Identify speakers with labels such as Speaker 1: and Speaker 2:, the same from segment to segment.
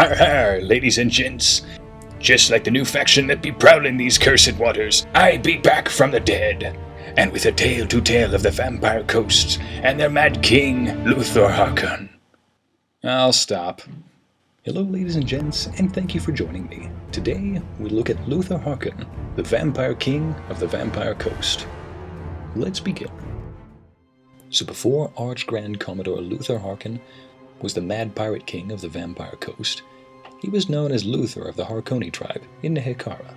Speaker 1: Har har, ladies and gents. Just like the new faction that be prowling these cursed waters, I be back from the dead, and with a tale to tell of the vampire coasts and their mad king, Luthor Harkon. I'll stop. Hello ladies and gents, and thank you for joining me. Today, we look at Luthor Harkon, the vampire king of the Vampire Coast. Let's begin. So before Arch Grand Commodore Luthor Harkon was the mad pirate king of the Vampire Coast, he was known as Luthor of the Harkoni tribe in Nehekara.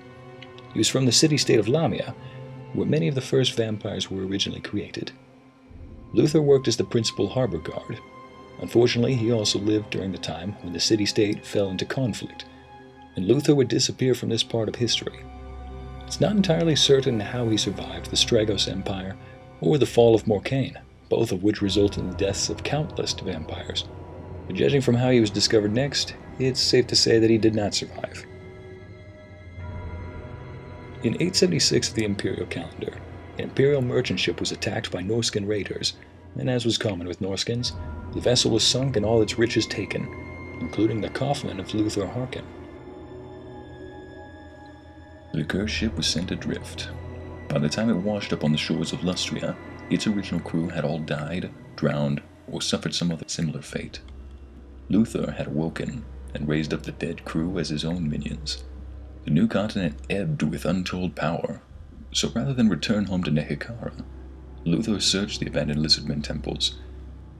Speaker 1: He was from the city-state of Lamia, where many of the first vampires were originally created. Luthor worked as the principal harbor guard. Unfortunately, he also lived during the time when the city-state fell into conflict, and Luthor would disappear from this part of history. It's not entirely certain how he survived the Stragos Empire or the fall of Morcaine, both of which resulted in the deaths of countless vampires. But judging from how he was discovered next, it's safe to say that he did not survive. In 876 of the Imperial calendar, an Imperial merchant ship was attacked by Norscan raiders, and as was common with Norskins, the vessel was sunk and all its riches taken, including the coffin of Luthor Harkon. The cursed ship was sent adrift. By the time it washed up on the shores of Lustria, its original crew had all died, drowned, or suffered some other similar fate. Luthor had awoken and raised up the dead crew as his own minions. The new continent ebbed with untold power, so rather than return home to Nehekara, Luthor searched the abandoned Lizardmen temples.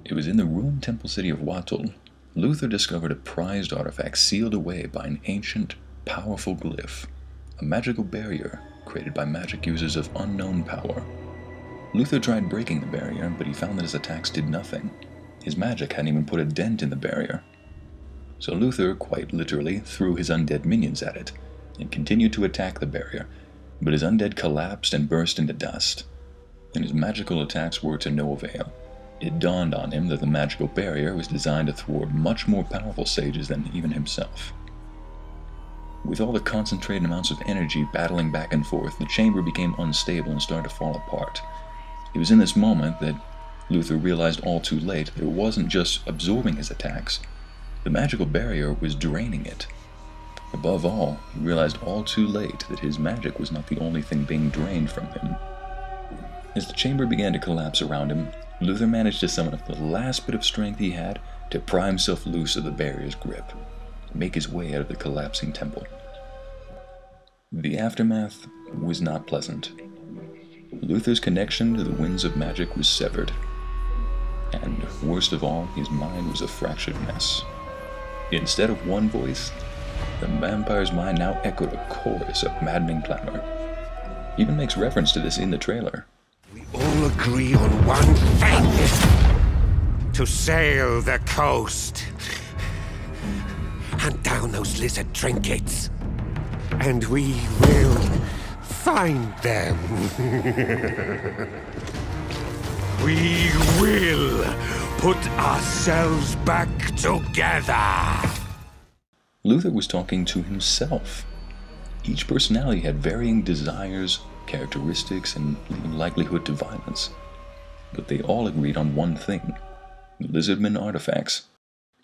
Speaker 1: It was in the ruined temple city of Watol, Luthor discovered a prized artifact sealed away by an ancient, powerful glyph, a magical barrier created by magic users of unknown power. Luthor tried breaking the barrier, but he found that his attacks did nothing. His magic hadn't even put a dent in the barrier. So Luthor, quite literally, threw his undead minions at it, and continued to attack the barrier, but his undead collapsed and burst into dust, and his magical attacks were to no avail. It dawned on him that the magical barrier was designed to thwart much more powerful sages than even himself. With all the concentrated amounts of energy battling back and forth, the chamber became unstable and started to fall apart. It was in this moment that Luthor realized all too late that it wasn't just absorbing his attacks. The magical barrier was draining it. Above all, he realized all too late that his magic was not the only thing being drained from him. As the chamber began to collapse around him, Luthor managed to summon up the last bit of strength he had to pry himself loose of the barrier's grip, and make his way out of the collapsing temple. The aftermath was not pleasant. Luthor's connection to the winds of magic was severed, and worst of all, his mind was a fractured mess. Instead of one voice, the vampire's mind now echoed a chorus of maddening clamor. He even makes reference to this in the trailer.
Speaker 2: We all agree on one thing: to sail the coast. Hunt down those lizard trinkets, and we will find them. We will put ourselves back together.
Speaker 1: Luthor was talking to himself. Each personality had varying desires, characteristics, and even likelihood to violence. But they all agreed on one thing: the Lizardmen artifacts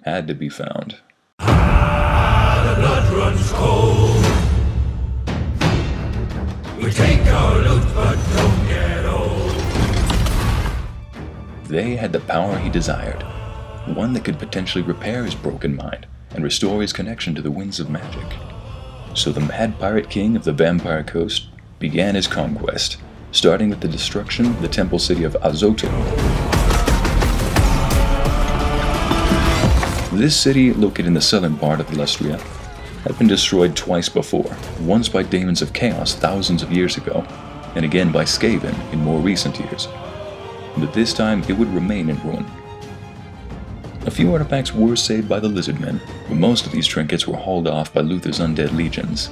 Speaker 1: had to be found.
Speaker 3: The blood runs cold. We take our loot but don't get old.
Speaker 1: They had the power he desired, one that could potentially repair his broken mind and restore his connection to the winds of magic. So the Mad Pirate King of the Vampire Coast began his conquest, starting with the destruction of the temple city of Azoto. This city, located in the southern part of Lustria, had been destroyed twice before, once by Daemons of Chaos thousands of years ago, and again by Skaven in more recent years. But this time it would remain in ruin. A few artifacts were saved by the Lizardmen, but most of these trinkets were hauled off by Luthor's undead legions,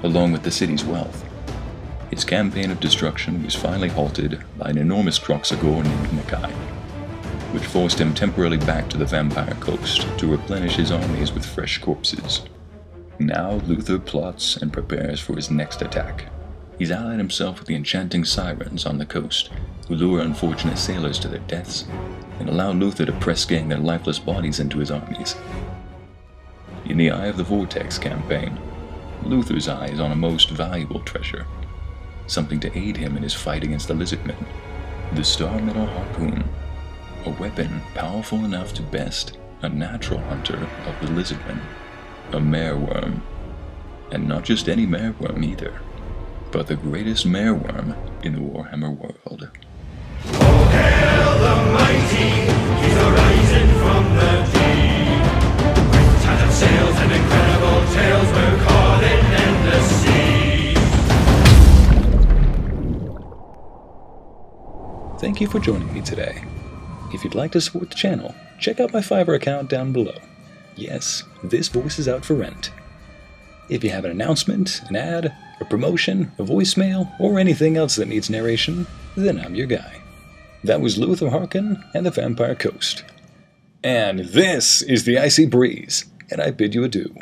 Speaker 1: along with the city's wealth. His campaign of destruction was finally halted by an enormous Kroxagor named Nakai, which forced him temporarily back to the Vampire Coast to replenish his armies with fresh corpses. Now Luthor plots and prepares for his next attack. He's allied himself with the enchanting sirens on the coast, who lure unfortunate sailors to their deaths and allow Luthor to press gang their lifeless bodies into his armies. In the Eye of the Vortex campaign, Luthor's eye is on a most valuable treasure, something to aid him in his fight against the Lizardmen, the Start-Metal Harpoon, a weapon powerful enough to best a natural hunter of the Lizardmen, a Merwyrm. And not just any Merwyrm either, but the greatest Merwyrm in the Warhammer world.
Speaker 3: Oh, hail the mighty! He's arising from the deep. With tattered sails and incredible tales, we're caught in endless seas.
Speaker 1: Thank you for joining me today. If you'd like to support the channel, check out my Fiverr account down below. Yes, this voice is out for rent. If you have an announcement, an ad, a promotion, a voicemail, or anything else that needs narration, then I'm your guy. That was Luthor Harkon and the Vampire Coast. And this is the Icy Breeze, and I bid you adieu.